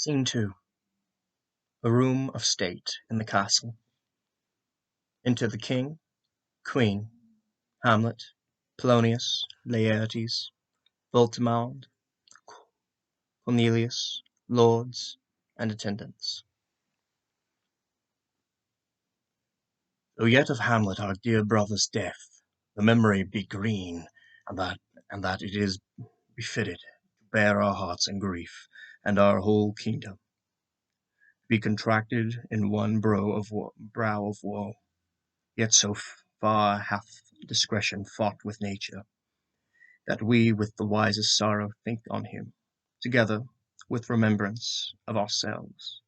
Scene 2. A room of state in the castle. Enter the king, queen, Hamlet, Polonius, Laertes, Voltimand, Cornelius, lords, and attendants. Though yet of Hamlet our dear brother's death, the memory be green, and that it is befitted to bear our hearts and grief, and our whole kingdom be contracted in one brow of woe. Yet so far hath discretion fought with nature, that we with the wisest sorrow think on him, together with remembrance of ourselves.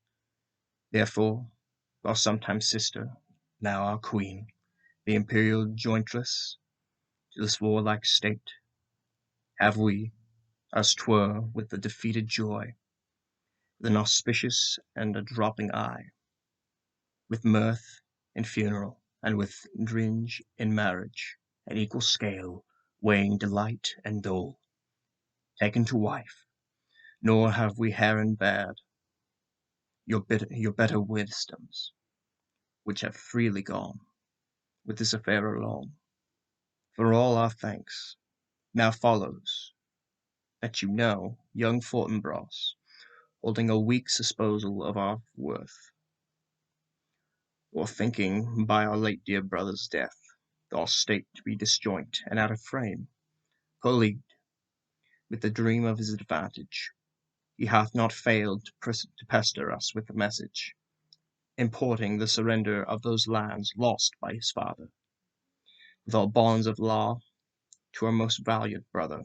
Therefore, our sometime sister, now our queen, the imperial jointress to this warlike state, have we, as 'twere with the defeated joy, with an auspicious and a dropping eye, with mirth in funeral, and with dringe in marriage, an equal scale, weighing delight and dole, taken to wife, nor have we herein bared your better wisdoms, which have freely gone with this affair alone. For all our thanks now follows that you know young Fortinbras, holding a weak supposal of our worth, or thinking by our late dear brother's death, our state to be disjoint and out of frame, colleagued with the dream of his advantage, he hath not failed to pester us with a message, importing the surrender of those lands lost by his father, with all bonds of law, to our most valiant brother.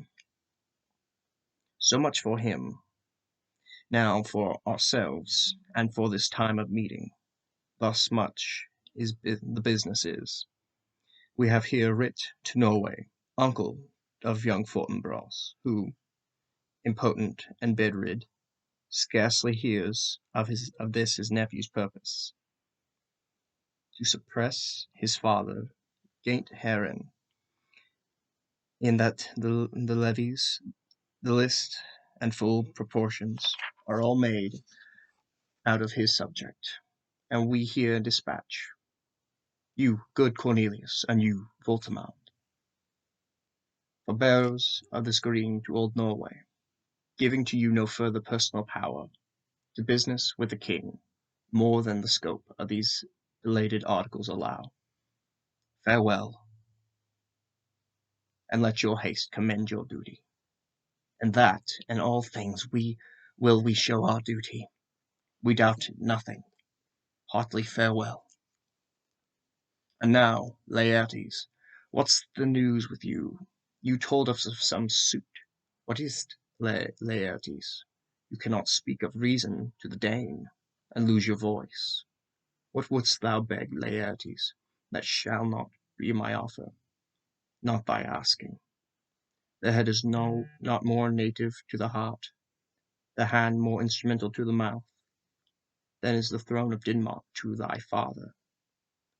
So much for him. Now for ourselves, and for this time of meeting. Thus much is the business is. We have here writ to Norway, uncle of young Fortinbras, who, impotent and bedrid, scarcely hears of this his nephew's purpose, to suppress his father, gained herein, in that the levies, the list, and full proportions are all made out of his subject, and we here dispatch you, good Cornelius, and you, Voltimand, for bearers of this green to old Norway, giving to you no further personal power, to business with the king, more than the scope of these belated articles allow. Farewell, and let your haste commend your duty. And that in all things we show our duty. We doubt nothing. Heartily farewell. And now, Laertes, what's the news with you? You told us of some suit. What is't, Laertes? You cannot speak of reason to the Dane, and lose your voice. What wouldst thou beg, Laertes? That shall not be my offer, not thy asking. The head is not more native to the heart, the hand more instrumental to the mouth, than is the throne of Denmark to thy father.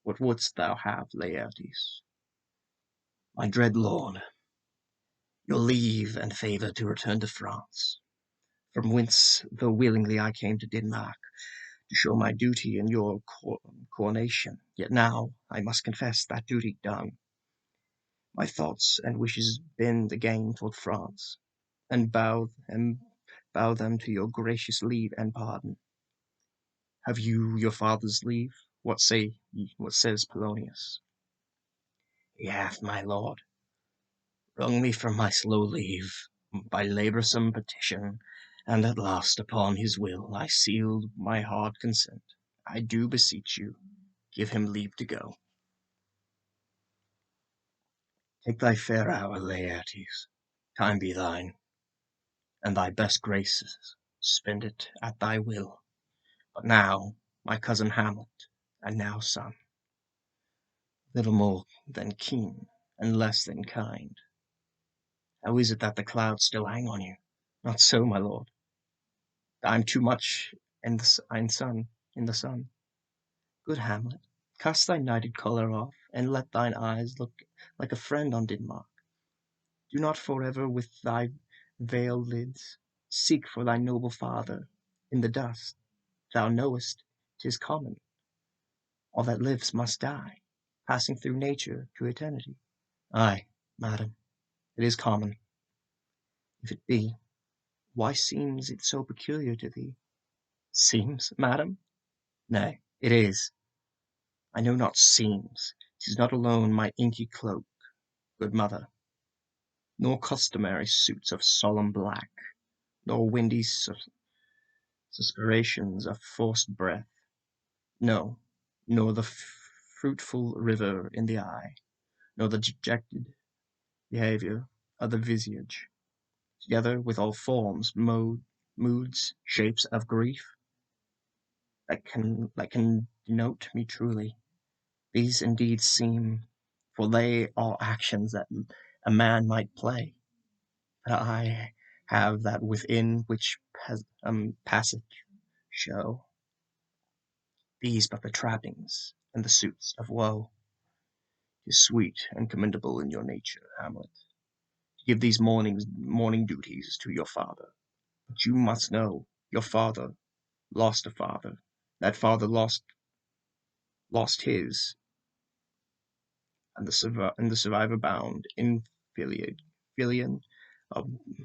What wouldst thou have, Laertes? My dread lord, your leave and favour to return to France, from whence, though willingly I came to Denmark, to show my duty in your coronation, yet now, I must confess, that duty done, my thoughts and wishes bend again toward France, and bow them to your gracious leave and pardon. Have you your father's leave? What says Polonius? He hath, my lord, wrung me from my slow leave by laboursome petition, and at last upon his will I sealed my hard consent. I do beseech you, give him leave to go. Take thy fair hour, Laertes, time be thine, and thy best graces spend it at thy will. But now, my cousin Hamlet, and now son, little more than keen, and less than kind. How is it that the clouds still hang on you? Not so, my lord. I am too much in the sun. Good Hamlet, cast thy nighted colour off, and let thine eyes look like a friend on Denmark. Do not forever with thy veiled lids seek for thy noble father, In the dust, thou knowest 'tis common. All that lives must die, passing through nature to eternity. Ay, madam, it is common. If it be, why seems it so peculiar to thee? Seems, madam? Nay, it is. I know not seems. 'Tis not alone my inky cloak, good mother, nor customary suits of solemn black, nor windy suspirations of forced breath. No, nor the fruitful river in the eye, nor the dejected behaviour of the visage, together with all forms, moods, shapes of grief, that can denote me truly. These indeed seem, for they are actions that a man might play, but I have that within which passage show. These but the trappings and the suits of woe. 'Tis sweet and commendable in your nature, Hamlet, to give these morning duties to your father. But you must know, your father lost a father. That father lost his, and the survivor bound in filial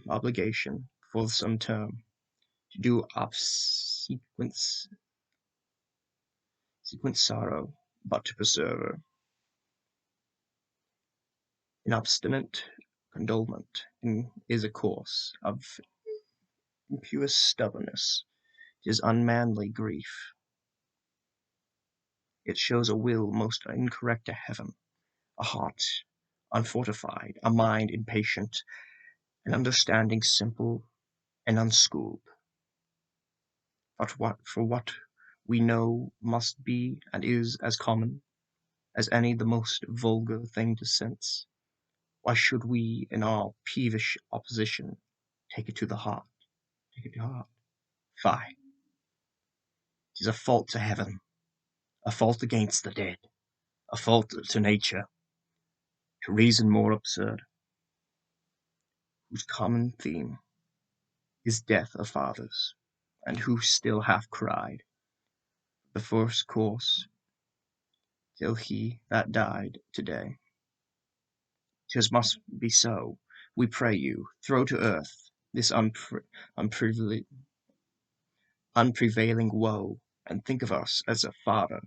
obligation for some term to do sequence sorrow, but to persevere in obstinate condolement is a course of impious stubbornness. 'Tis unmanly grief. It shows a will most incorrect to heaven, a heart unfortified, a mind impatient, an understanding simple and unschooled. But what we know must be and is as common as any the most vulgar thing to sense. Why should we in our peevish opposition take it to the heart? Take it to heart. Fie! 'Tis a fault to heaven, a fault against the dead, a fault to nature, to reason more absurd, whose common theme is death of fathers, and who still hath cried the first course till he that died today. 'Tis must be so. We pray you, throw to earth this unprevailing woe, and think of us as a father.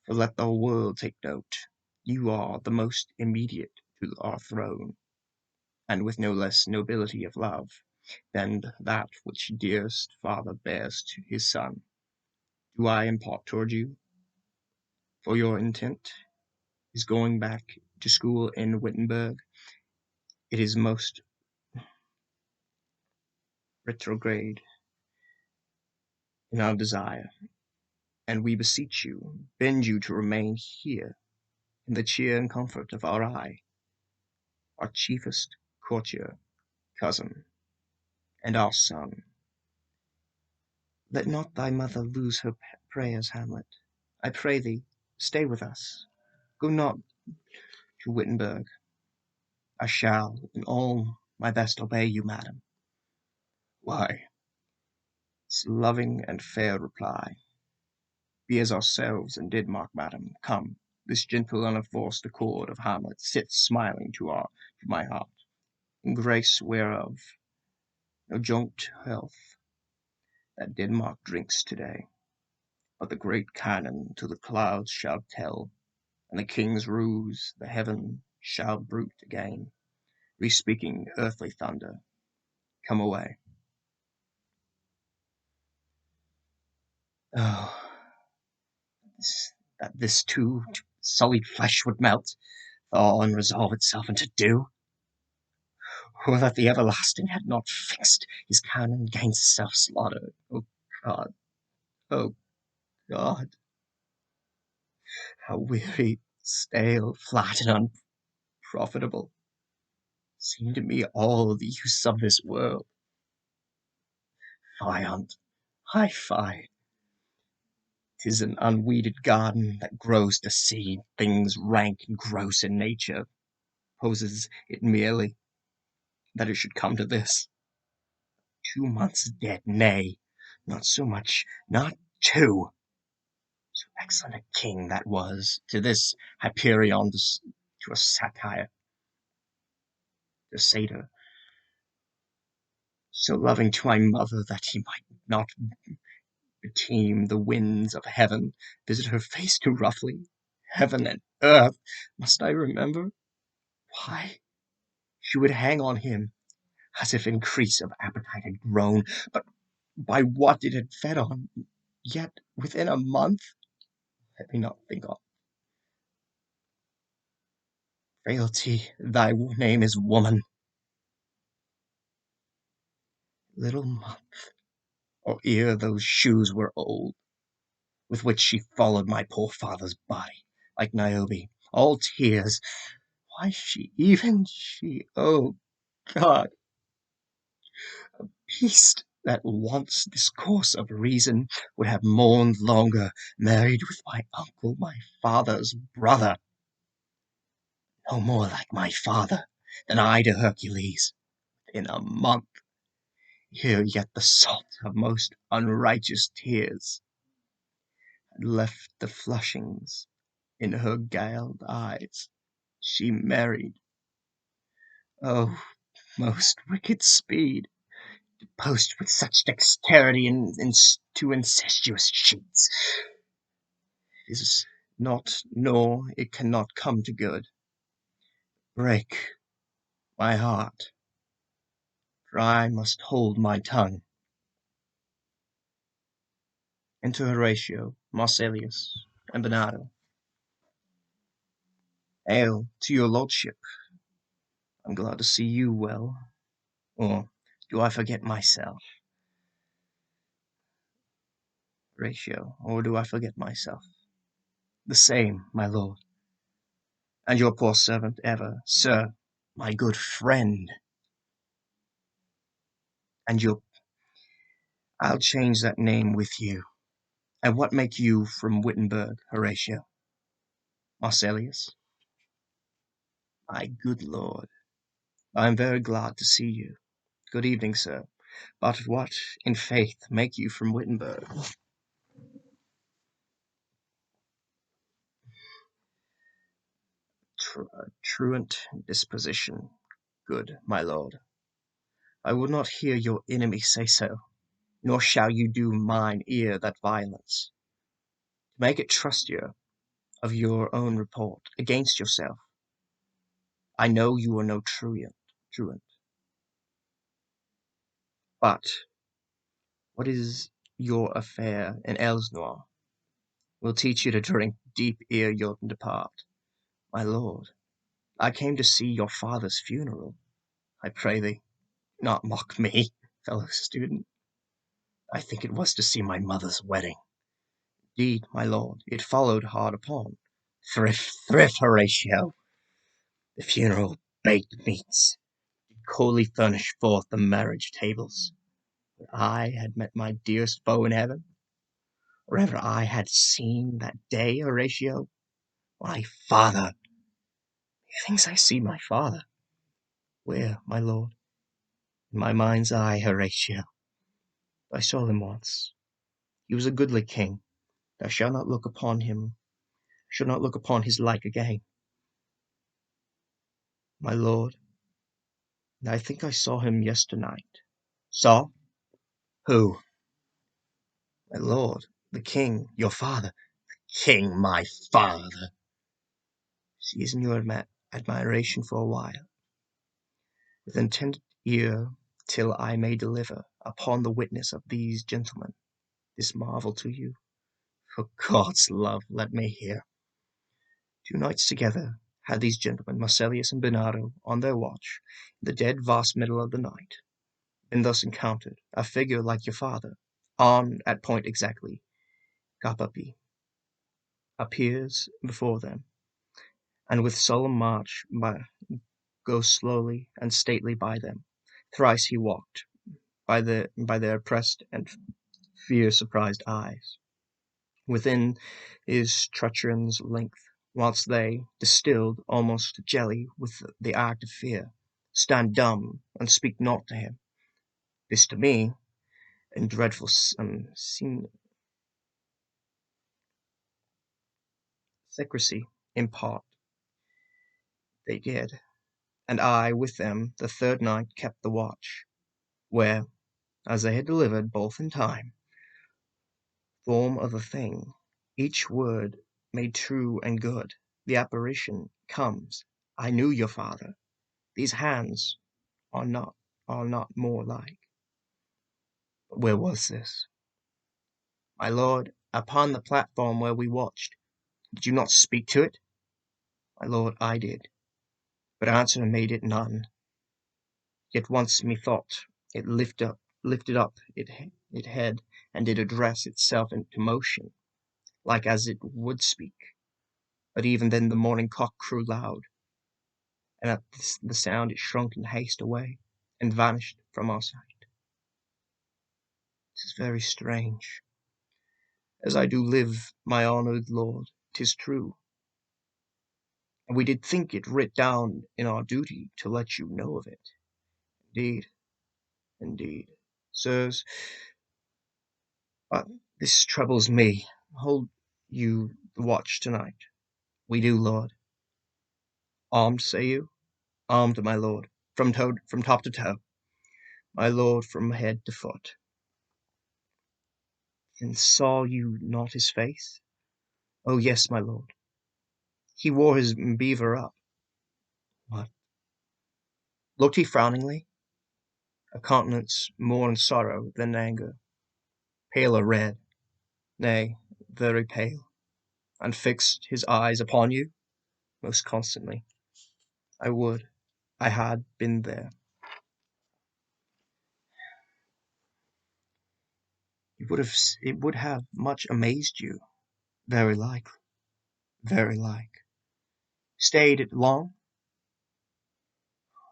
For let the world take note, you are the most immediate to our throne, and with no less nobility of love than that which dearest father bears to his son. Do I impart toward you, for your intent is going back to school in Wittenberg. It is most retrograde in our desire, and we beseech you, bend you to remain here in the cheer and comfort of our eye, our chiefest courtier, cousin, and our son. Let not thy mother lose her prayers, Hamlet. I pray thee, stay with us. Go not to Wittenberg. I shall, in all my best, obey you, madam. Why, 'tis a loving and fair reply. Be as ourselves in Denmark, madam. Come, this gentle unenforced accord of Hamlet sits smiling to my heart, in grace whereof no joint health that Denmark drinks today, but the great cannon to the clouds shall tell, and the king's ruse the heaven shall bruit again, re-speaking earthly thunder. Come away. Oh, that this too sullied flesh would melt, thaw, and resolve itself into dew! Or that the everlasting had not fixed his cannon against self-slaughter! O God! O God! How weary, stale, flat, and unprofitable seem to me all the use of this world! Fie on't! I fie! 'Tis an unweeded garden that grows to seed things rank and gross in nature. Poses it merely that it should come to this. 2 months dead, nay, not so much, not 2. So excellent a king that was, to this Hyperion, to a satire, a satyr, so loving to my mother that he might not beteem the winds of heaven, visit her face too roughly. Heaven and earth, must I remember? Why, she would hang on him, as if increase of appetite had grown, but by what it had fed on, yet within a month, let me not think on. Frailty, thy name is woman. Little month, or ere those shoes were old, with which she followed my poor father's body, like Niobe, all tears. Why she, oh God, beast that once discourse of reason would have mourned longer, married with my uncle, my father's brother, no more like my father than I to Hercules. In a month, here yet the salt of most unrighteous tears had left the flushings in her galed eyes. She married, oh, most wicked speed, to post with such dexterity to incestuous cheats. It is not, nor it cannot come to good. Break my heart, for I must hold my tongue. Enter Horatio, Marsilius, and Bernardo. Hail to your lordship. I'm glad to see you well. Or do I forget myself? Horatio, or do I forget myself? The same, my lord. And your poor servant ever, sir, my good friend. And your I'll change that name with you. And what make you from Wittenberg, Horatio? Marsilius? My good lord, I am very glad to see you. Good evening, sir. But what, in faith, make you from Wittenberg? Truant disposition, good my lord. I would not hear your enemy say so, nor shall you do mine ear that violence. To make it trustier of your own report against yourself, I know you are no truant. But what is your affair in Elsnoir will teach you to drink deep ere you depart. My lord, I came to see your father's funeral. I pray thee, not mock me, fellow student. I think it was to see my mother's wedding. Indeed, my lord, it followed hard upon. Thrift, Horatio. The funeral baked meats did coldly furnish forth the marriage tables. But I had met my dearest foe in heaven, or ever I had seen that day, Horatio. My father! Methinks I see my father. Where, my lord? In my mind's eye, Horatio. I saw him once. He was a goodly king. Thou shalt not look upon him, shalt not look upon his like again. My lord, I think I saw him yesternight. Saw? Who? My lord, the king, your father. King, my father! Season your admiration for a while, with intended ear, till I may deliver, upon the witness of these gentlemen, this marvel to you. For God's love, let me hear. 2 nights together had these gentlemen, Marsilius and Bernardo, on their watch, in the dead vast middle of the night, been thus encountered, a figure like your father, armed at point exactly, Gapapi, appears before them, and with solemn march goes slowly and stately by them. Thrice he walked, by their oppressed and fear-surprised eyes, within his trutchion's length, whilst they, distilled almost to jelly with the act of fear, stand dumb and speak not to him. This to me, in dreadful secrecy, in part, they did, and I, with them, the third night kept the watch, where, as they had delivered, both in time, form of a thing, each word made true and good, the apparition comes. I knew your father. These hands are not more like. But where was this? My lord, upon the platform where we watched. Did you not speak to it? My lord, I did, but answer made it none. Yet once methought it lifted up it head, and did address itself into motion, like as it would speak. But even then the morning cock crew loud, and at the sound it shrunk in haste away, and vanished from our sight. 'Tis very strange. As I do live, my honoured lord, 'tis true. And we did think it writ down in our duty to let you know of it. Indeed, indeed, sirs, but this troubles me. Hold you the watch tonight? We do, lord. Armed, say you? Armed, my lord, from top to toe, my lord, from head to foot. And saw you not his face? Oh yes, my lord. He wore his beaver up. What? Looked he frowningly? A countenance more in sorrow than anger, pale or red, nay, very pale, and fixed his eyes upon you most constantly. I would I had been there. It would have much amazed you. Very like, very like. Stayed it long?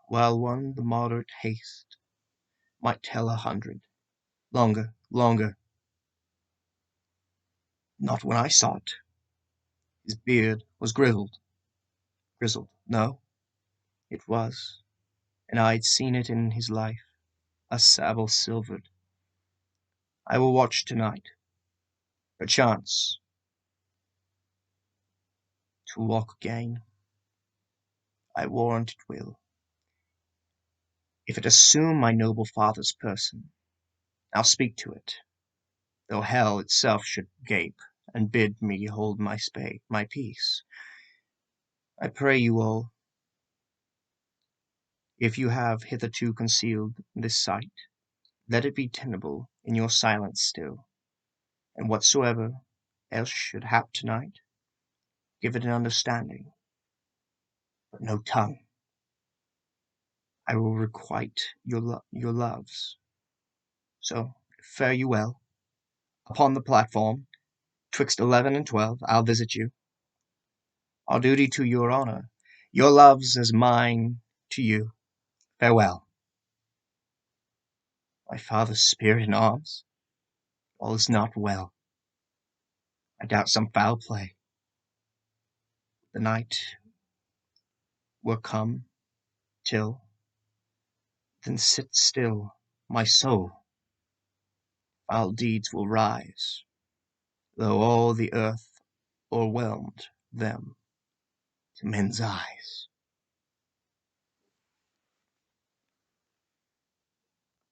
While one the moderate haste might tell 100. Longer, longer. Not when I saw it. His beard was grizzled. No, it was, and I'd seen it in his life, a sable silvered. I will watch tonight, perchance, to walk again. I warrant it will, if it assume my noble father's person. I'll speak to it, though hell itself should gape, and bid me hold my peace. I pray you all, if you have hitherto concealed this sight, let it be tenable in your silence still, and whatsoever else should hap tonight, give it an understanding, but no tongue. I will requite your loves. So fare you well. Upon the platform, 'twixt 11 and 12, I'll visit you. Our duty to your honour, your loves as mine to you. Farewell. My father's spirit in arms? All is not well. I doubt some foul play. The night were come, till then sit still, my soul. Foul deeds will rise, though all the earth o'erwhelmed them to men's eyes.